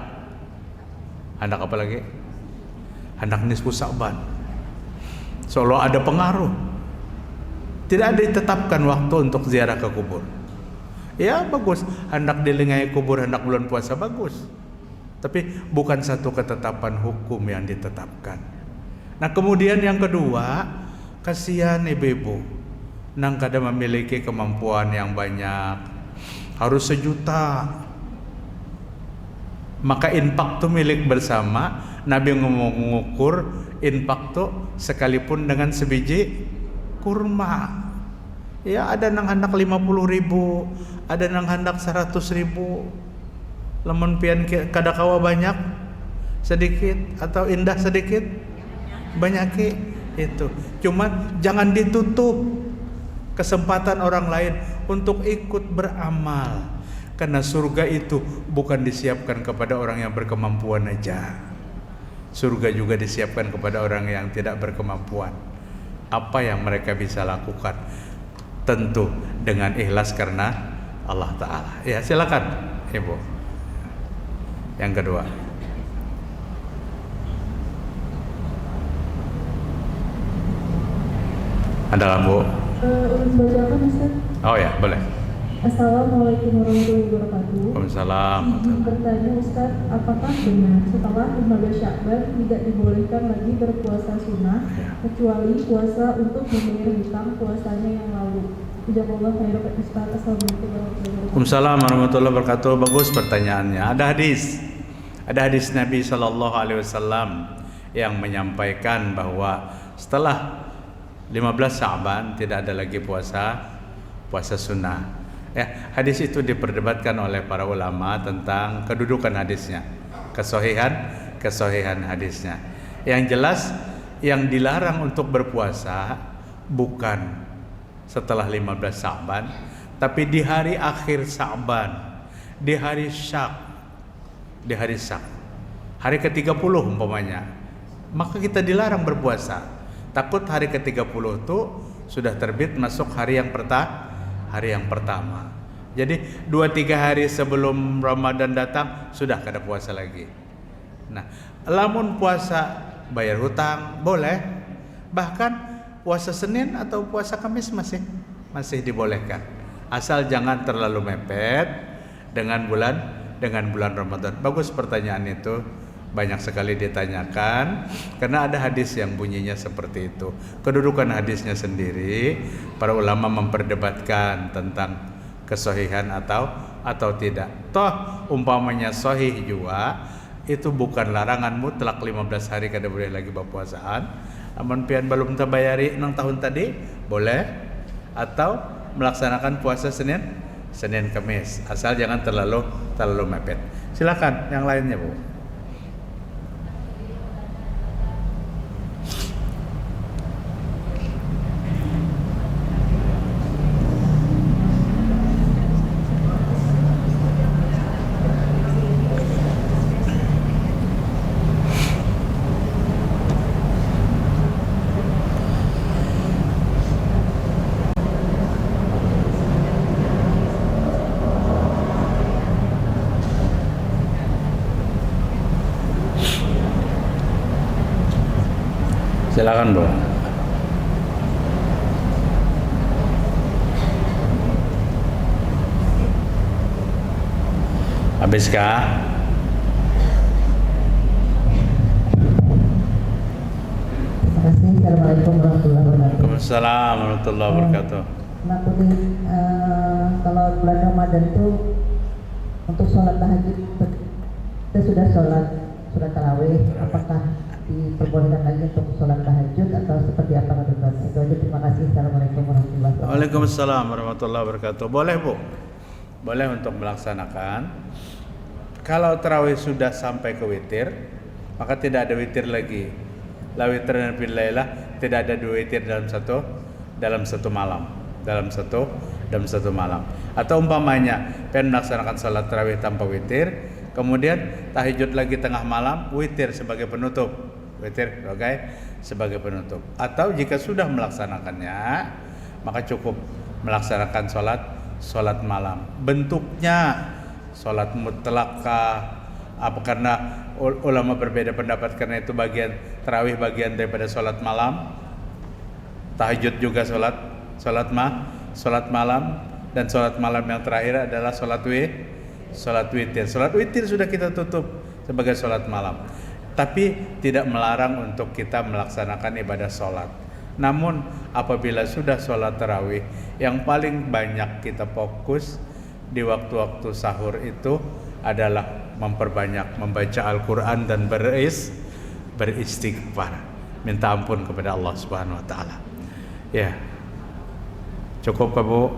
apa lagi? Hendak nisfu Sa'ban. Seolah ada pengaruh. Tidak ada ditetapkan waktu untuk ziarah ke kubur. Ya bagus, hendak dilingai kubur, hendak bulan puasa bagus. Tapi bukan satu ketetapan hukum yang ditetapkan. Nah kemudian yang kedua, kasihan ibu-ibu nang kada memiliki kemampuan yang banyak, harus 1 juta. Maka infak tu milik bersama. Nabi mengukur infak tu sekalipun dengan sebiji kurma. Ya ada nang hendak 50.000, ada nang hendak 100.000. Lemon pian kada kawa banyak, sedikit atau indah sedikit, banyak itu. Cuma jangan ditutup kesempatan orang lain untuk ikut beramal, karena surga itu bukan disiapkan kepada orang yang berkemampuan aja. Surga juga disiapkan kepada orang yang tidak berkemampuan. Apa yang mereka bisa lakukan? Tentu dengan ikhlas karena Allah Ta'ala. Ya silakan Ibu. Yang kedua, ada Bu? Ulun bacakan Ustaz. Oh ya boleh. Assalamualaikum warahmatullahi wabarakatuh. Waalaikumsalam. Izin bertanya Ustaz, apakah benar setelah 15 Sya'ban tidak dibolehkan lagi berpuasa sunnah kecuali puasa untuk membayar hutang puasanya yang lalu? Jazakallahu khairan Ustaz. Assalamualaikum warahmatullahi wabarakatuh. Waalaikumsalam warahmatullahi wabarakatuh. Bagus pertanyaannya. Ada hadis Nabi Shallallahu Alaihi Wasallam yang menyampaikan bahwa setelah 15 Sya'ban tidak ada lagi puasa sunnah. Ya, hadis itu diperdebatkan oleh para ulama tentang kedudukan hadisnya, kesohihan hadisnya. Yang jelas yang dilarang untuk berpuasa bukan setelah 15 Sya'ban, tapi di hari akhir Sya'ban, di hari Syak, hari ke-30 umpamanya, maka kita dilarang berpuasa. Takut hari ke-30 itu sudah terbit masuk hari yang pertama. Jadi 2-3 hari sebelum Ramadan datang sudah kada puasa lagi. Nah, lamun puasa bayar hutang boleh, bahkan puasa Senin atau puasa Kamis masih dibolehkan, asal jangan terlalu mepet dengan bulan Ramadan. Bagus pertanyaan itu, banyak sekali ditanyakan karena ada hadis yang bunyinya seperti itu. Kedudukan hadisnya sendiri para ulama memperdebatkan tentang kesohihan atau tidak. Toh umpamanya sohih juga, itu bukan larangan mutlak 15 hari kada boleh lagi berpuasaan. Amun pian belum terbayari 6 tahun tadi boleh, atau melaksanakan puasa Senin Kamis, asal jangan terlalu mepet. Silakan yang lainnya, Bu. Silakan, Bu. Habiskah? Terima kasih. Assalamualaikum warahmatullahi wabarakatuh. Waalaikumsalam warahmatullahi wabarakatuh. Kalau bulan Ramadan itu untuk sholat tahajud, kita sudah sholat tarawih, apakah diperbolehkan lagi untuk sholat tahajud atau seperti apa ketentuan? Itu aja, terima kasih. Assalamualaikum warahmatullahi wabarakatuh. Waalaikumsalam warahmatullahi wabarakatuh. Boleh, Bu. Boleh untuk melaksanakan. Kalau tarawih sudah sampai ke witir, maka tidak ada witir lagi. La witran fil lailah, tidak ada 2 witir dalam satu malam. Dalam satu malam. Atau umpamanya pengen melaksanakan salat tarawih tanpa witir, kemudian tahajud lagi tengah malam, witir sebagai penutup. Sebagai penutup. Atau jika sudah melaksanakannya, maka cukup melaksanakan salat malam. Bentuknya salat mutlakah? Apa karena ulama berbeda pendapat karena itu bagian tarawih bagian daripada salat malam? Tahajud juga salat malam, dan salat malam yang terakhir adalah salat witir. Salat witir sudah kita tutup sebagai salat malam. Tapi tidak melarang untuk kita melaksanakan ibadah salat. Namun apabila sudah salat tarawih, yang paling banyak kita fokus di waktu-waktu sahur itu adalah memperbanyak membaca Al-Quran dan beristighfar, minta ampun kepada Allah Subhanahu Wa Taala. Ya, cukup, Pak, Bu.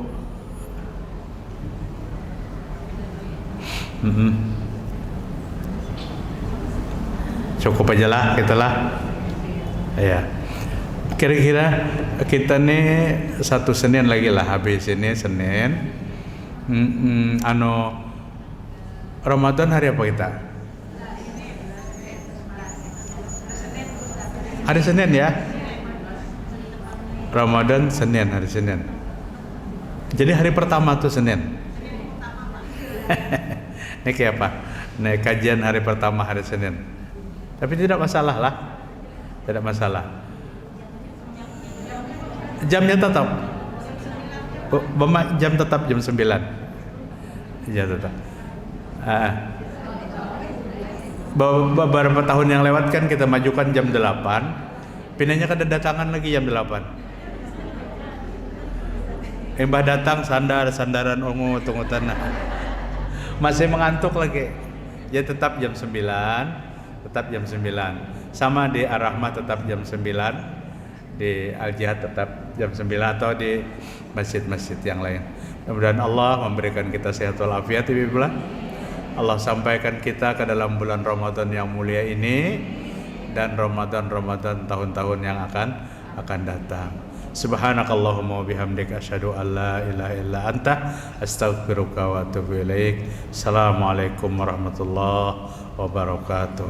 Cukup aja lah, gitulah. Ya. Kira-kira kita nih satu Senin lagi lah, habis ini Senin. Ramadan hari apa kita? Hari Senin ya. Ramadan Senin, hari Senin. Jadi hari pertama tuh Senin. Ini kayak apa? Nih kajian hari pertama hari Senin. Tapi tidak masalah lah. Tidak masalah. Jamnya tetap. Jam tetap jam 9. Ya tetap. Beberapa tahun yang lewat kan kita majukan jam 8. Pindahnya kedatangan lagi jam 8. Mbah datang sandaran ungu tungutan. Masih mengantuk lagi. Ya tetap jam 9. Tetap jam 9. Sama di Ar-Rahmah tetap jam 9. Di Al-Jihad tetap jam 9 atau di masjid-masjid yang lain. Mudah-mudahan Allah memberikan kita sehat walafiat. Allah sampaikan kita ke dalam bulan Ramadan yang mulia ini dan Ramadan tahun-tahun yang akan datang. Subhanakallahumma wa bihamdika asyhadu an la ilaha illa anta astaghfiruka wa atubu ilaik. Assalamualaikum warahmatullahi wabarakatuh.